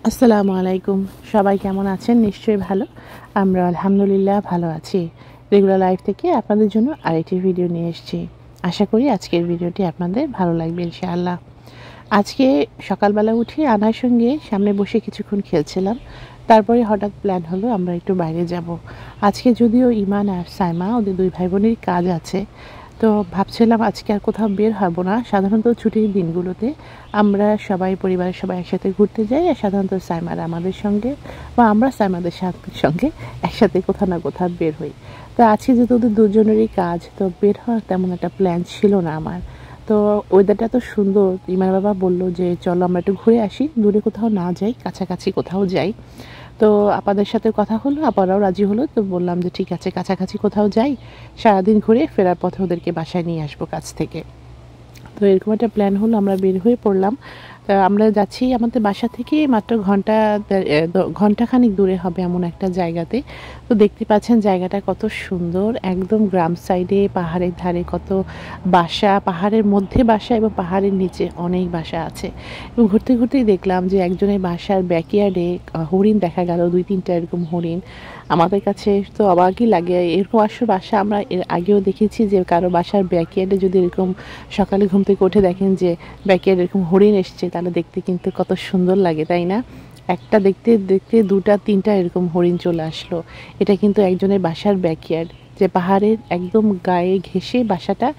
আসসালামু আলাইকুম। সবাই কেমন আছেন? নিশ্চয়ই ভালো। আমরা আলহামদুলিল্লাহ ভালো আছি। রেগুলার লাইফ থেকে আপনাদের জন্য আরেকটি ভিডিও নিয়ে এসেছি। আশা করি আজকের ভিডিওটি আপনাদের ভালো লাগবে ইনশাআল্লাহ। আজকে সকালবেলা উঠে আনার সঙ্গে সামনে বসে কিছুক্ষণ খেলছিলাম। তারপরে হঠাৎ প্ল্যান হলো আমরা একটু বাইরে যাব। আজকে যদিও ইমান আর সাইমা ওদের দুই ভাই বোনেরই কাজ আছে, তো ভাবছিলাম আজকে আর কোথাও বের হব না। সাধারণত ছুটির দিনগুলোতে আমরা সবাই পরিবারের সবাই একসাথে ঘুরতে যাই, আর সাধারণত সাইমারা আমাদের সঙ্গে বা আমরা সাইমাদের সঙ্গে একসাথে কোথাও না কোথাও বের হই। তো আজকে যেহেতু ওদের দুজনেরই কাজ, তো বের হওয়ার তেমন একটা প্ল্যান ছিল না আমার। তো ওয়েদারটা তো সুন্দর, ইমার বাবা বললো যে চলো আমরা একটু ঘুরে আসি, দূরে কোথাও না যাই, কাছাকাছি কোথাও যাই। তো আপাদের সাথে কথা হলো, আপারাও রাজি হলো। তো বললাম যে ঠিক আছে, কাছাকাছি কোথাও যাই, সারাদিন ঘুরে ফেরার পথে ওদেরকে বাসায় নিয়ে আসবো কাছ থেকে। তো এরকম একটা প্ল্যান হলো, আমরা বের হয়ে পড়লাম। আমরা যাচ্ছি আমাদের বাসা থেকে মাত্র ঘন্টাখানিক দূরে হবে এমন একটা জায়গাতে। তো দেখতে পাচ্ছেন জায়গাটা কত সুন্দর, একদম গ্রাম সাইডে পাহাড়ের ধারে কত বাসা, পাহাড়ের মধ্যে বাসা এবং পাহাড়ের নিচে অনেক বাসা আছে। এবং ঘুরতে ঘুরতেই দেখলাম যে একজনের বাসার ব্যাকইয়ার্ডে হরিণ দেখা গেল, 2-3টা এরকম হরিণ। আমাদের কাছে তো অবাকই লাগে, এরকম আসলে বাসা আমরা এর আগেও দেখেছি যে কারো বাসার ব্যাকইয়ার্ডে যদি এরকম সকালে ঘুম থেকে উঠে দেখেন যে ব্যাকইয়ার্ডে এরকম হরিণ এসছে, তাহলে দেখতে কিন্তু কত সুন্দর লাগে, তাই না? একটা দেখতে দেখতে 2-3টা এরকম হরিণ চলে আসলো। এটা কিন্তু একজনের বাসার ব্যাকইয়ার্ড, যে পাহাড়ের একদম গায়ে ঘেঁষে বাসাটা,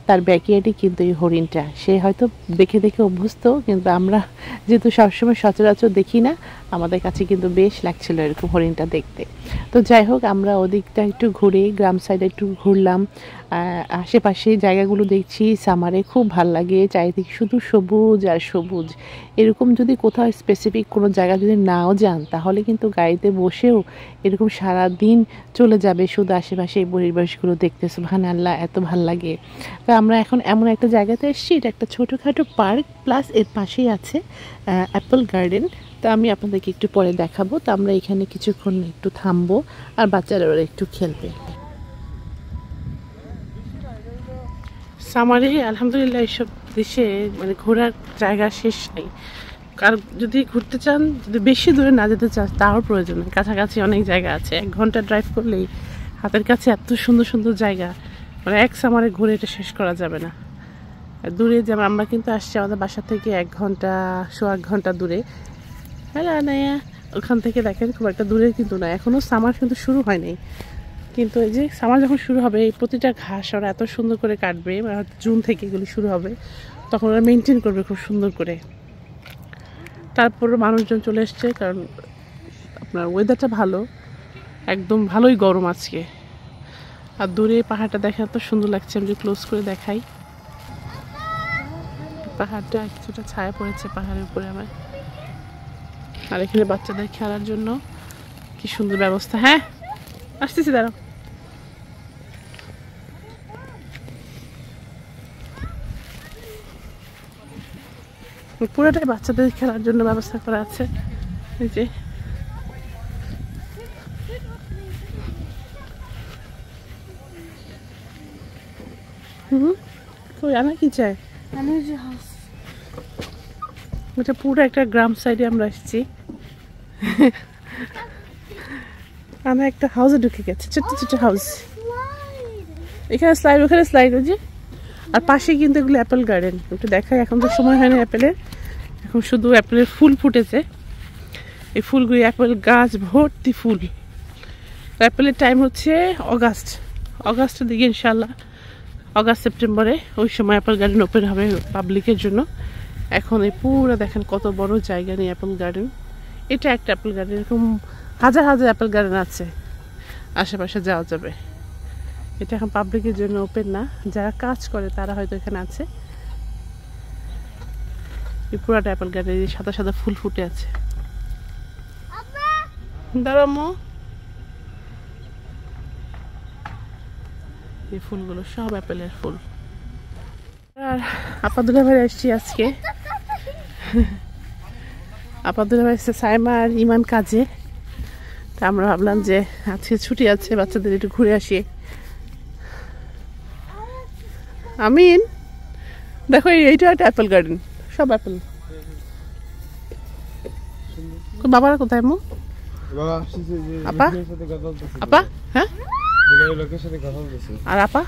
তার ব্যাকইয়ার্ডে কিন্তু এই হরিণটা। সে হয়তো দেখে দেখে অভ্যস্ত, কিন্তু আমরা যেহেতু সবসময় সচরাচর দেখি না, আমাদের কাছে কিন্তু বেশ লাগছিল এরকম হরিণটা দেখতে। তো যাই হোক, আমরা ওদিকটা একটু ঘুরে গ্রাম সাইডে একটু ঘুরলাম। আশেপাশে জায়গাগুলো দেখছি, সামারে খুব ভাল লাগে, চারিদিকে শুধু সবুজ আর সবুজ। এরকম যদি কোথাও স্পেসিফিক কোনো জায়গা যদি নাও যান, তাহলে কিন্তু গাড়িতে বসেও এরকম সারা দিন চলে যাবে শুধু আশেপাশে এই পরিবেশগুলো দেখতে। সুবহানাল্লাহ, এত ভাল লাগে। তো আমরা এখন এমন একটা জায়গাতে এসেছি, এটা একটা ছোটোখাটো পার্ক, প্লাস এর পাশেই আছে অ্যাপল গার্ডেন। তো আমি আপনাদেরকে একটু পরে দেখাবো। তো আমরা এখানে কিছুক্ষণ একটু থামবো, আর বাচ্চারা ওরা একটু খেলবে। সামারে আলহামদুলিল্লাহ এইসব দেশে মানে ঘোরার জায়গা শেষ নেই। আর যদি ঘুরতে চান, যদি বেশি দূরে না যেতে চান, তাও প্রয়োজন নেই, কাছাকাছি অনেক জায়গা আছে। 1 ঘন্টা ড্রাইভ করলেই হাতের কাছে এত সুন্দর সুন্দর জায়গা, মানে এক সামারে ঘুরে এটা শেষ করা যাবে না। দূরে যেমন আমরা কিন্তু আসছি আমাদের বাসা থেকে 1 ঘন্টা, 1.25 ঘন্টা দূরে। হ্যাঁ না, ওখান থেকে দেখেন খুব একটা দূরে কিন্তু না, এখনও সামার কিন্তু শুরু হয়নি। কিন্তু এই যে সামার যখন শুরু হবে, এই প্রতিটা ঘাস ওরা এত সুন্দর করে কাটবে, জুন থেকে এগুলি শুরু হবে, তখন ওরা মেনটেন করবে খুব সুন্দর করে। তারপরও মানুষজন চলে এসছে, কারণ আপনার ওয়েদারটা ভালো, একদম ভালোই গরম আজকে। আর দূরে পাহাড়টা দেখা এত সুন্দর লাগছে, আমি যে ক্লোজ করে দেখাই, পাহাড়টা কিছুটা ছায়া পড়েছে পাহাড়ের উপরে আমার। আর এখানে বাচ্চাদের খেলার জন্য কি সুন্দর ব্যবস্থা। হ্যাঁ, আসতেছি, দাঁড়াও। পুরোটাই বাচ্চাদের খেলার জন্য ব্যবস্থা করা আছে। এই যে কই আনা কি চাই, ওটা পুরো একটা গ্রাম সাইডে আমরা এসেছি। আমরা একটা হাউসে ঢুকে গেছে, ছোট্ট ছোট্ট হাউস। এখানে স্লাইড, ওখানে স্লাইড, ওই যে। আর পাশে কিন্তু এগুলো অ্যাপেল গার্ডেন, একটু দেখাই। এখন তো সময় হয় না অ্যাপেলের, এখন শুধু অ্যাপেলের ফুল ফুটেছে। এই ফুলগুলি, অ্যাপেল গাছ ভর্তি ফুল। অ্যাপেলের টাইম হচ্ছে অগাস্টের দিকে ইনশাল্লাহ, অগাস্ট সেপ্টেম্বরে, ওই সময় অ্যাপেল গার্ডেন ওপেন হবে পাবলিকের জন্য। এখন এই পুরো দেখেন কত বড় জায়গা নিয়ে অ্যাপেল গার্ডেন। এটা একটা অ্যাপেল গার্ডেন, এরকম হাজার হাজার অ্যাপেল গার্ডেন আছে, আশেপাশে যাওয়া যাবে। এটা এখন পাবলিকের জন্য ওপেন না, যারা কাজ করে তারা হয়তো এখানে আছে। এই পুরাটা অ্যাপেল গার্ডেন, সাদা সাদা ফুল ফুটে আছে। দাঁড়ামো, এই ফুলগুলো সব অ্যাপেলের ফুল। আর আপাদুল্লা ভাই এসছি আজকে, আপাদুল্লা ভাই এসছে সাইমা আর ইমান কাজে। তা আমরা ভাবলাম যে আজকে ছুটি আছে, বাচ্চাদের একটু ঘুরে আসি। আমিন, দেখো এইটা একটা অ্যাপেল গার্ডেন, সব অ্যাপেল। বাবার কোথায় আম্মু? বাবা আসছে যে আপা লোকের সাথে কথা বলতেছে। আপা হ্যাঁ দুবাইয়ের লোকের সাথে কথা বলতেছে। আর আপা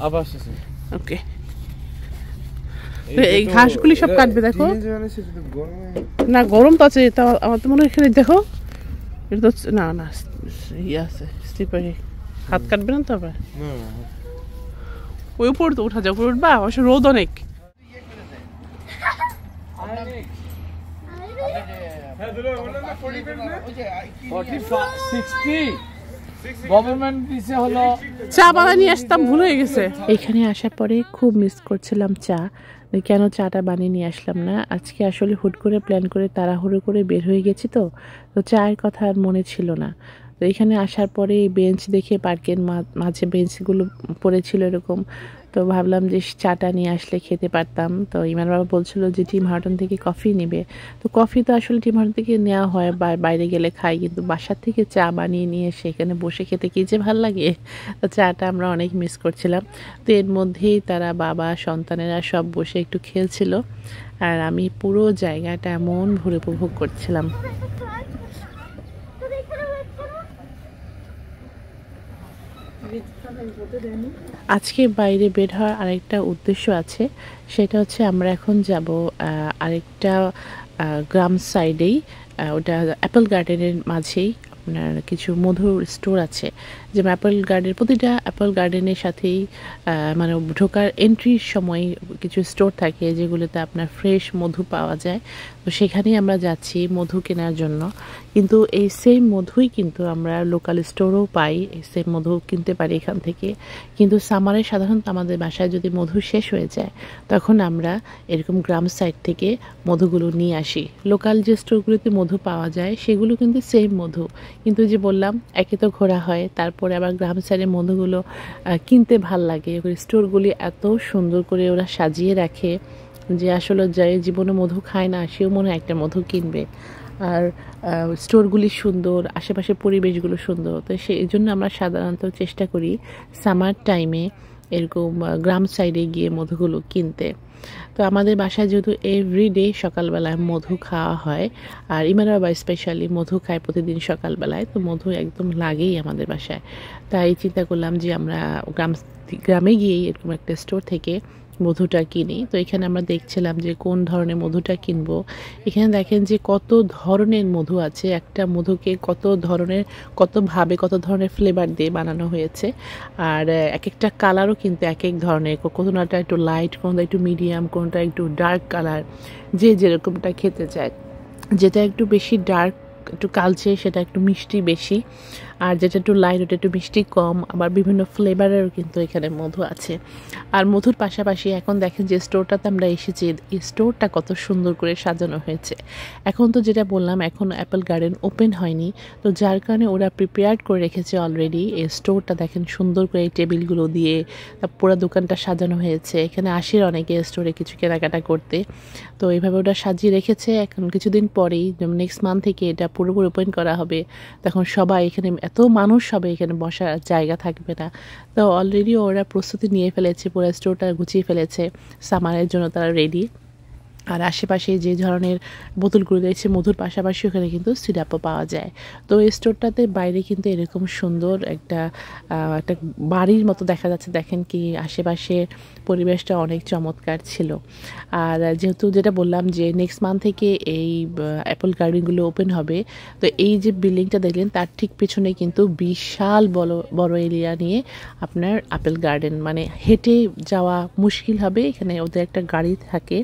আপা আসছে। ওকে এই ঘাসগুলি সব কাটবে দেখো না গরম তো আছে তা আমার তো মনে হয় এখানে দেখো এটা তো না না ইয়ে আছে স্লিপারে হাত কাটবে না তো আবার ওই উপর তো উঠা যাও উপরে উঠবা অবশ্য রোদ অনেক চা বানা নিয়ে আসতাম ভুল হয়ে গেছে এখানে আসার পরে খুব মিস করছিলাম চা কেন চাটা বানিয়ে নিয়ে আসলাম না আজকে আসলে হুট করে প্ল্যান করে তাড়াহুড়ো করে বের হয়ে গেছি তো চায়ের কথা আর মনে ছিল না তো এখানে আসার পরে বেঞ্চ দেখে পার্কের মাঝে বেঞ্চগুলো পড়েছিল এরকম তো ভাবলাম যে চাটা নিয়ে আসলে খেতে পারতাম তো ইমান বাবা বলছিল যে টিম হার্টন থেকে কফি নেবে তো কফি তো আসলে টিম হার্টন থেকে নেওয়া হয় বাইরে গেলে খাই কিন্তু বাসার থেকে চা বানিয়ে নিয়ে এসে এখানে বসে খেতে কী যে ভালো লাগে তো চাটা আমরা অনেক মিস করছিলাম তো এর মধ্যেই তারা বাবা সন্তানেরা সব বসে একটু খেলছিল আর আমি পুরো জায়গাটা এমন ভরে উপভোগ করছিলাম আজকে বাইরে বের হওয়ার আরেকটা উদ্দেশ্য আছে সেটা হচ্ছে আমরা এখন যাব আরেকটা গ্রাম সাইডেই ওটা অ্যাপল গার্ডেনের মাঝেই আপনার কিছু মধুর স্টোর আছে যে অ্যাপল গার্ডেন প্রতিটা অ্যাপল গার্ডেনের সাথেই মানে ঢোকার এন্ট্রির সময় কিছু স্টোর থাকে যেগুলোতে আপনার ফ্রেশ মধু পাওয়া যায় তো সেখানেই আমরা যাচ্ছি মধু কেনার জন্য কিন্তু এই সেম মধুই কিন্তু আমরা লোকাল স্টোরেও পাই এই সেম মধু কিনতে পারি এখান থেকে কিন্তু সামারে সাধারণত আমাদের বাসায় যদি মধু শেষ হয়ে যায় তখন আমরা এরকম গ্রাম সাইড থেকে মধুগুলো নিয়ে আসি লোকাল যে স্টোরগুলোতে মধু পাওয়া যায় সেগুলো কিন্তু সেম মধু কিন্তু যে বললাম একে তো ঘোরা হয় তারপরে আবার গ্রাম সাইডে মধুগুলো কিনতে ভাল লাগে স্টোরগুলি এত সুন্দর করে ওরা সাজিয়ে রাখে যে আসলে যে জীবনে মধু খায় না সেও মনে হয় একটা মধু কিনবে আর স্টোরগুলি সুন্দর আশেপাশের পরিবেশগুলো সুন্দর তো সেই জন্য আমরা সাধারণত চেষ্টা করি সামার টাইমে এরকম গ্রাম সাইডে গিয়ে মধুগুলো কিনতে তো আমাদের বাসায় যেহেতু এভরিডে সকালবেলায় মধু খাওয়া হয় আর ইমান বাবা স্পেশালি মধু খায় প্রতিদিন সকালবেলায় তো মধু একদম লাগেই আমাদের বাসায় তাই চিন্তা করলাম যে আমরা গ্রামে গিয়েই এরকম একটা স্টোর থেকে মধুটা কিনি তো এখানে আমরা দেখছিলাম যে কোন ধরনের মধুটা কিনবো এখানে দেখেন যে কত ধরনের মধু আছে একটা মধুকে কত ধরনের ফ্লেভার দিয়ে বানানো হয়েছে আর এক একটা কালারও কিন্তু এক এক ধরনের কোনোটা একটু লাইট কোনোটা একটু মিডিয়াম কোনোটা একটু ডার্ক কালার যে যেরকমটা খেতে চায় যেটা একটু বেশি ডার্ক একটু কালচে সেটা একটু মিষ্টি বেশি আর যেটা একটু লাইট ওটা একটু মিষ্টি কম আবার বিভিন্ন ফ্লেভারেরও কিন্তু এখানে মধু আছে আর মধুর পাশাপাশি এখন দেখেন যে স্টোরটাতে আমরা এসেছি এই স্টোরটা কত সুন্দর করে সাজানো হয়েছে এখন তো যেটা বললাম এখন অ্যাপল গার্ডেন ওপেন হয়নি তো যার কারণে ওরা প্রিপেয়ার করে রেখেছে অলরেডি এই স্টোরটা দেখেন সুন্দর করে এই টেবিলগুলো দিয়ে পুরো দোকানটা সাজানো হয়েছে এখানে আসের অনেকে স্টোরে কিছু কেনাকাটা করতে তো এইভাবে ওরা সাজিয়ে রেখেছে এখন কিছুদিন পরেই নেক্সট মান্থ থেকে এটা পুরোপুরি ওপেন করা হবে তখন সবাই এখানে এত মানুষ হবে এখানে বসার জায়গা থাকবে না তো অলরেডি ওরা প্রস্তুতি নিয়ে ফেলেছে পুরো স্টোরটা গুছিয়ে ফেলেছে সামারের জন্য তারা রেডি আর আশেপাশে যে ধরনের বোতলগুলো রয়েছে মধুর পাশাপাশি ওখানে কিন্তু সিরাপও পাওয়া যায় তো এই স্টোরটাতে বাইরে কিন্তু এরকম সুন্দর একটা বাড়ির মতো দেখা যাচ্ছে দেখেন কি আশেপাশে পরিবেশটা অনেক চমৎকার ছিল আর যেহেতু যেটা বললাম যে নেক্সট মান্থ থেকে এই অ্যাপল গার্ডেনগুলো ওপেন হবে তো এই যে বিল্ডিংটা দেখলেন তার ঠিক পেছনে কিন্তু বিশাল বড় এরিয়া নিয়ে আপনার অ্যাপল গার্ডেন মানে হেঁটে যাওয়া মুশকিল হবে এখানে ওদের একটা গাড়ি থাকে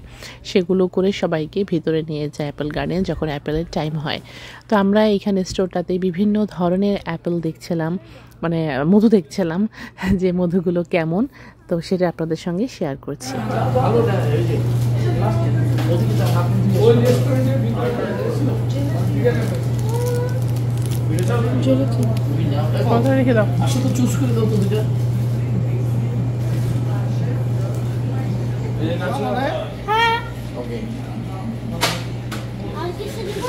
সেগুলো করে সবাইকে ভিতরে নিয়ে যায় অ্যাপল গার্ডেন যখন অ্যাপেলের টাইম হয় তো আমরা এখানে স্টোরটাতে বিভিন্ন ধরনের অ্যাপেল দেখছিলাম মানে মধু দেখছিলাম যে মধুগুলো কেমন তো সেটা আপনাদের সঙ্গে শেয়ার করছি রেখে দাও চুজ করে দাও তো দুটো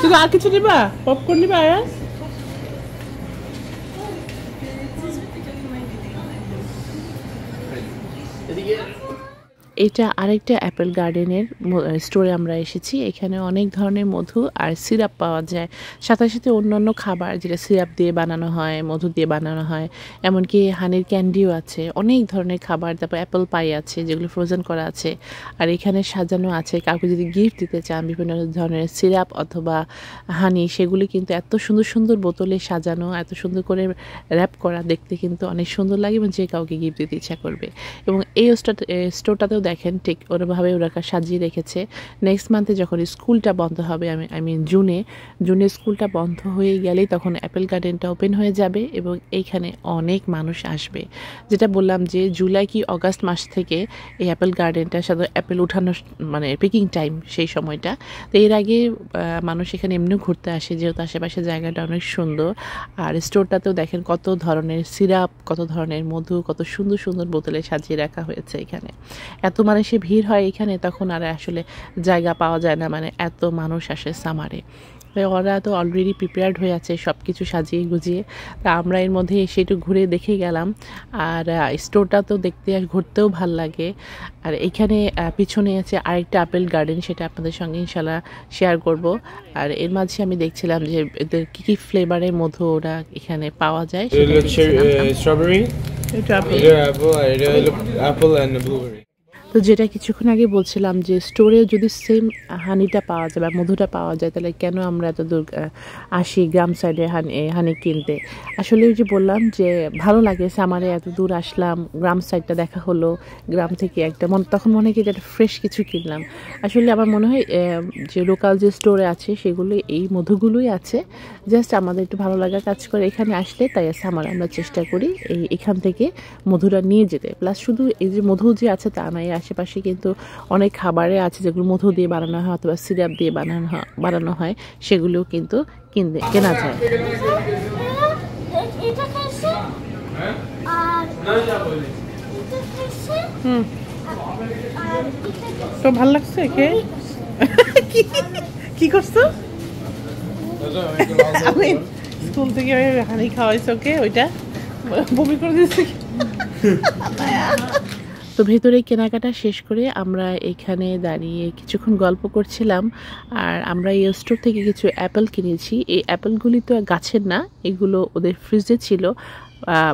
তুমি আর কিছু নিবা পপকর্ন নিবা আয়াস এটা আরেকটা অ্যাপেল গার্ডেনের স্টোরে আমরা এসেছি। এখানে অনেক ধরনের মধু আর সিরাপ পাওয়া যায়, সাথে সাথে অন্যান্য খাবার যেটা সিরাপ দিয়ে বানানো হয়, মধু দিয়ে বানানো হয়, এমনকি হানির ক্যান্ডিও আছে, অনেক ধরনের খাবার। তারপর অ্যাপেল পাই আছে যেগুলো ফ্রোজেন করা আছে। আর এখানে সাজানো আছে, কাউকে যদি গিফট দিতে চান বিভিন্ন ধরনের সিরাপ অথবা হানি, সেগুলি কিন্তু এত সুন্দর সুন্দর বোতলে সাজানো, এত সুন্দর করে র্যাপ করা, দেখতে কিন্তু অনেক সুন্দর লাগে এবং যে কাউকে গিফট দিতে ইচ্ছা করবে। এবং এই স্টোরটাতেও দেখেন ঠিক ওরভাবে ওরা সাজিয়ে রেখেছে। নেক্সট মান্থে যখন স্কুলটা বন্ধ হবে, আই মিন জুনে স্কুলটা বন্ধ হয়ে গেলেই তখন অ্যাপেল গার্ডেনটা ওপেন হয়ে যাবে এবং এইখানে অনেক মানুষ আসবে। যেটা বললাম যে জুলাই কি অগাস্ট মাস থেকে এই অ্যাপেল গার্ডেনটা সাধারণত অ্যাপেল উঠানোর মানে পিকিং টাইম, সেই সময়টা। তো এর আগে মানুষ এখানে এমনিও ঘুরতে আসে, যেহেতু আশেপাশে জায়গাটা অনেক সুন্দর। আর স্টোরটাতেও দেখেন কত ধরনের সিরাপ, কত ধরনের মধু, কত সুন্দর সুন্দর বোতলে সাজিয়ে রাখা হয়েছে। এখানে এত মানুষের ভিড় হয় এখানে, তখন আর আসলে জায়গা পাওয়া যায় না, মানে এত মানুষ আসে সামারে। ওরা তো অলরেডি প্রিপেয়ার্ড হয়ে আছে সব কিছু সাজিয়ে গুজিয়ে। তা আমরা এর মধ্যে এসে একটু ঘুরে দেখে গেলাম। আর স্টোরটা তো দেখতে আর ঘুরতেও ভাল লাগে। আর এইখানে পিছনে আছে আরেকটা আপেল গার্ডেন, সেটা আপনাদের সঙ্গে ইনশাল্লাহ শেয়ার করব। আর এর মাঝে আমি দেখছিলাম যে এদের কী কী ফ্লেভারের মধু ওরা এখানে পাওয়া যায়। স্ট্রবেরি, এটা অ্যাপল এন্ড ব্লুবেরি। তো যেটা কিছুক্ষণ আগে বলছিলাম যে স্টোরে যদি সেম হানিটা পাওয়া যায় বা মধুটা পাওয়া যায়, তাহলে কেন আমরা এত দূর আসি গ্রাম সাইডে হানি কিনতে? আসলে ওই যে বললাম যে ভালো লাগে, সামারে এত দূর আসলাম, গ্রাম সাইডটা দেখা হলো, গ্রাম থেকে একটা তখন মনে হয় কি একটা ফ্রেশ কিছু কিনলাম। আসলে আমার মনে হয় যে লোকাল যে স্টোরে আছে সেগুলো এই মধুগুলোই আছে, জাস্ট আমাদের একটু ভালো লাগা কাজ করে এখানে আসলে। তাই সামার আমরা চেষ্টা করি এখান থেকে মধুটা নিয়ে যেতে। প্লাস শুধু এই যে মধু যে আছে তা নয়, আশেপাশে কিন্তু অনেক খাবারে আছে যেগুলো মধু দিয়ে বানানো হয় অথবা সিরাপ দিয়ে বানানো হয়, সেগুলোও কিন্তু কেনা যায়। তো ভাল লাগছে কে কি করছো? আমি স্কুল থেকে হানি খাওয়াইছো, ওকে ওইটা বমি করে দিচ্ছি। তো ভেতরে কেনাকাটা শেষ করে আমরা এখানে দাঁড়িয়ে কিছুক্ষণ গল্প করছিলাম। আর আমরা এই স্টোর থেকে কিছু অ্যাপেল কিনেছি। এই অ্যাপেলগুলি তো গাছের না, এগুলো ওদের ফ্রিজে ছিল।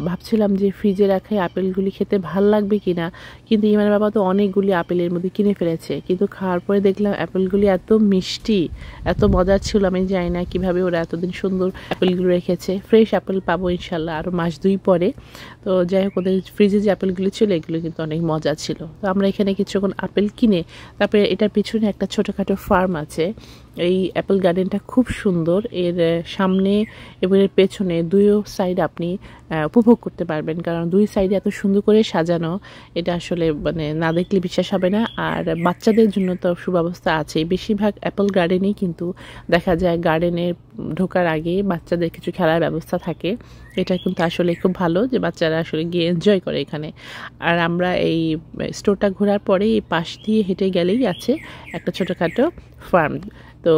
ভাবছিলাম যে ফ্রিজে রাখা আপেলগুলি খেতে ভাল লাগবে কিনা, কিন্তু ইমানের বাবা তো অনেকগুলি আপেলের মধ্যে কিনে ফেলেছে। কিন্তু খাওয়ার পরে দেখলাম অ্যাপেলগুলি এত মিষ্টি, এত মজার ছিল, আমি জানি না কীভাবে ওরা এতদিন সুন্দর অ্যাপেলগুলো রেখেছে। ফ্রেশ অ্যাপেল পাবো ইনশাল্লাহ আরও মাস 2 পরে। তো যাই হোক, ওদের ফ্রিজে যে আপেলগুলি ছিল এগুলো কিন্তু অনেক মজা ছিল। তো আমরা এখানে কিছুক্ষণ আপেল কিনে তারপরে এটার পিছনে একটা ছোটোখাটো ফার্ম আছে। এই অ্যাপেল গার্ডেনটা খুব সুন্দর, এর সামনে এবং এর পেছনে দুই সাইড আপনি উপভোগ করতে পারবেন, কারণ 2 সাইডে এত সুন্দর করে সাজানো, এটা আসলে মানে না দেখলে বিশ্বাস হবে না। আর বাচ্চাদের জন্য তো সুব্যবস্থা আছে। বেশিরভাগ অ্যাপেল গার্ডেনেই কিন্তু দেখা যায় গার্ডেনে ঢোকার আগে বাচ্চাদের কিছু খেলার ব্যবস্থা থাকে। এটা কিন্তু আসলে খুব ভালো যে বাচ্চারা আসলে গিয়ে এনজয় করে এখানে। আর আমরা এই স্টোরটা ঘোরার পরে এই পাশ দিয়ে হেঁটে গেলেই আছে একটা ছোটোখাটো ফার্ম। তো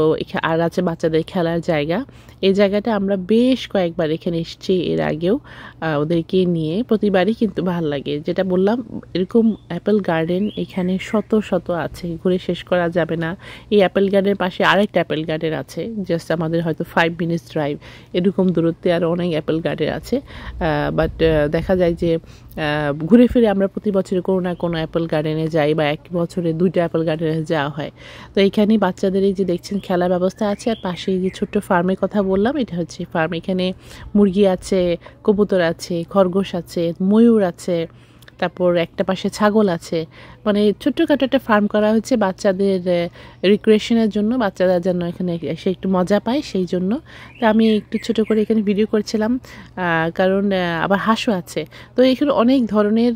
আর আছে বাচ্চাদের খেলার জায়গা। এই জায়গাটা আমরা বেশ কয়েকবার এখানে এসেছি এর আগেও, ওদেরকে নিয়ে প্রতিবারই কিন্তু ভালো লাগে। যেটা বললাম, এরকম অ্যাপেল গার্ডেন এখানে শত শত আছে, ঘুরে শেষ করা যাবে না। এই অ্যাপেল গার্ডেনের পাশে আরেকটা অ্যাপেল গার্ডেন আছে, জাস্ট আমাদের হয়তো 5 মিনিটস ড্রাইভ এরকম দূরত্বে আরও অনেক অ্যাপেল গার্ডেন আছে। বাট দেখা যায় যে ঘুরে ফিরে আমরা প্রতি বছরে কোনো না কোনো অ্যাপেল গার্ডেনে যাই, বা এক বছরে 2টা অ্যাপেল গার্ডেনে যাওয়া হয়। তো এইখানেই বাচ্চাদের এই যে দেখছেন খেলার ব্যবস্থা আছে। আর পাশে যে ছোট্ট ফার্মের কথা বললাম, এটা হচ্ছে ফার্ম। এখানে মুরগি আছে, কবুতর আছে, খরগোশ আছে, ময়ূর আছে, তারপর একটা পাশে ছাগল আছে। মানে ছোট্টখাটো একটা ফার্ম করা হচ্ছে বাচ্চাদের রিক্রিয়েশনের জন্য, বাচ্চারা যেন এখানে এসে একটু মজা পায় সেই জন্য। তো আমি একটু ছোট করে এখানে ভিডিও করছিলাম, কারণ আবার হাঁসও আছে। তো এখানে অনেক ধরনের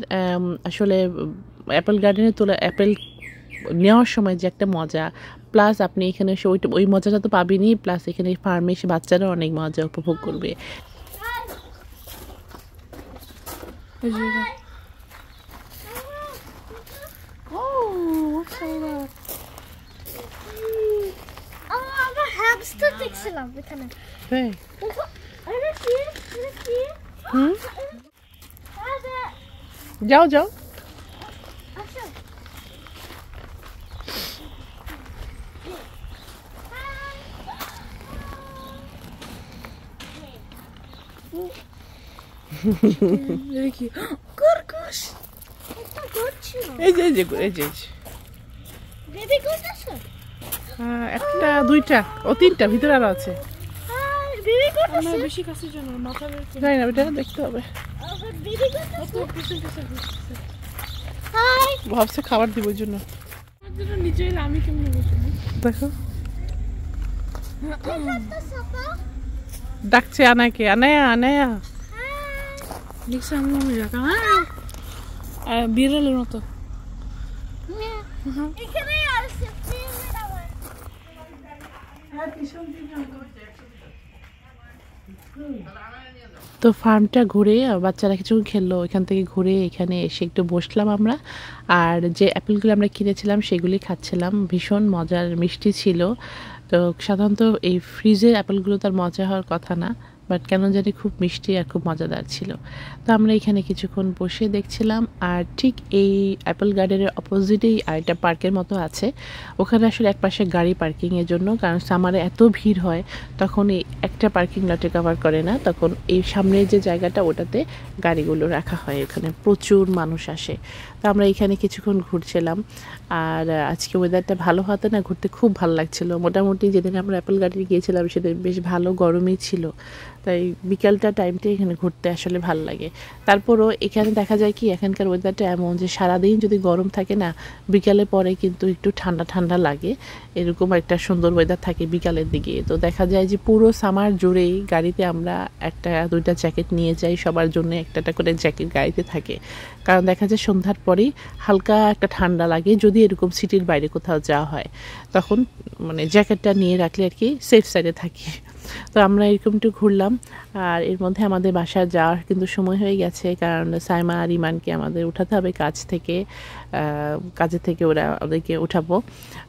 আসলে অ্যাপেল গার্ডেনে তোলা অ্যাপেল নেওয়ার সময় যে একটা মজা, প্লাস আপনি এখানে এসে ওই মজাটা তো পাবেনই, প্লাস এখানে ফার্মে এসে বাচ্চারা অনেক মজা উপভোগ করবে। আমরা হ্যামস্টার দেখছিলাম এখানে। যাও যাও, দেখি খরগোশ একটা গোট ছিল। এই যে বেবি গোট আছে? একটা দুইটা ও তিনটা ভিতরে আরো আছে। হাই, বেবি গোট আমার আছে? বেশি কাছে জানো মাথা বের করে জানি না, এটা দেখতে হবে। আবার বেবি গোট আছে? পিছন পিছন হাই, ভাবছে খাবার দিব ওই জন্য। আমার জন্য নিচে এলে আমি কেমন বসে দেখো একটা সাপা। ডাকছে আনাকে, আনায়া আনায়া। দেখছি আমি মনে রাখা বিড়ালের মতো এখানে আছে ফেভারিট আমার। তো ফার্মটা ঘুরে বাচ্চারা কিছুক্ষণ খেললো, এখান থেকে ঘুরে এখানে এসে একটু বসলাম আমরা। আর যে অ্যাপেলগুলো আমরা কিনেছিলাম সেগুলি খাচ্ছিলাম, ভীষণ মজার মিষ্টি ছিল। তো সাধারণত এই ফ্রিজের অ্যাপেলগুলো তার মজা হওয়ার কথা না, বাট কেন জানি খুব মিষ্টি আর খুব মজাদার ছিল। তো আমরা এখানে কিছুক্ষণ বসে দেখছিলাম। আর ঠিক এই অ্যাপেল গার্ডেনের অপোজিটেই আরেকটা পার্কের মতো আছে, ওখানে আসলে একপাশে গাড়ি পার্কিংয়ের জন্য, কারণ সামারে এত ভিড় হয় তখন এই একটা পার্কিং লটে কভার করে না, তখন এই সামনের যে জায়গাটা ওটাতে গাড়িগুলো রাখা হয়, এখানে প্রচুর মানুষ আসে। তো আমরা এখানে কিছুক্ষণ ঘুরছিলাম। আর আজকে ওয়েদারটা ভালো হওয়াতে না ঘুরতে খুব ভালো লাগছিল। মোটামুটি যেদিন আমরা অ্যাপেল গার্ডেনে গিয়েছিলাম সেদিন বেশ ভালো গরমই ছিল, তাই বিকালটা টাইমটা এখানে ঘুরতে আসলে ভালো লাগে। তারপরও এখানে দেখা যায় কি এখানকার ওয়েদারটা এমন যে সারাদিন যদি গরম থাকে না, বিকালে পরে কিন্তু একটু ঠান্ডা ঠান্ডা লাগে, এরকম একটা সুন্দর ওয়েদার থাকে বিকালের দিকে। তো দেখা যায় যে পুরো সামার জুড়েই গাড়িতে আমরা একটা দুইটা জ্যাকেট নিয়ে যাই, সবার জন্য একটা করে জ্যাকেট গাড়িতে থাকে, কারণ দেখা যায় সন্ধ্যার পরেই হালকা একটা ঠান্ডা লাগে। যদি এরকম সিটির বাইরে কোথাও যাওয়া হয় তখন মানে জ্যাকেটটা নিয়ে রাখলে আর কি সেফ সাইডে থাকি। তো আমরা এরকম একটু ঘুরলাম। আর এর মধ্যে আমাদের বাসায় যাওয়ার কিন্তু সময় হয়ে গেছে, কারণ সাইমা আর ইমানকে আমাদের উঠাতে হবে কাজে থেকে ওরা ওদেরকে উঠাবো।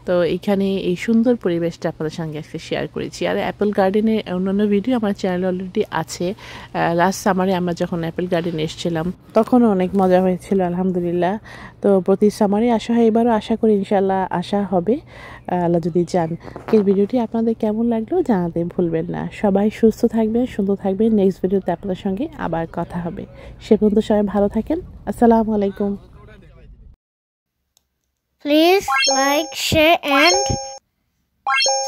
তো এইখানে এই সুন্দর পরিবেশটা আপনাদের সঙ্গে আজকে শেয়ার করেছি। আর অ্যাপেল গার্ডেনের অন্যান্য ভিডিও আমার চ্যানেলে অলরেডি আছে। লাস্ট সামারে আমরা যখন অ্যাপেল গার্ডেনে এসেছিলাম তখনও অনেক মজা হয়েছিল আলহামদুলিল্লাহ। তো প্রতি সামারে আসা হয়, এবারও আশা করি ইনশাল্লাহ আসা হবে আল্লাহ যদি চান। এই ভিডিওটি আপনাদের কেমন লাগলো জানাতে ভুলবেন না। সবাই সুস্থ থাকবেন, সুন্দর থাকবেন। নেক্সট ভিডিওতে আপনাদের সঙ্গে আবার কথা হবে। সে পর্যন্ত সবাই ভালো থাকেন। আসসালামু আলাইকুম। Please like, share and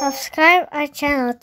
subscribe our channel.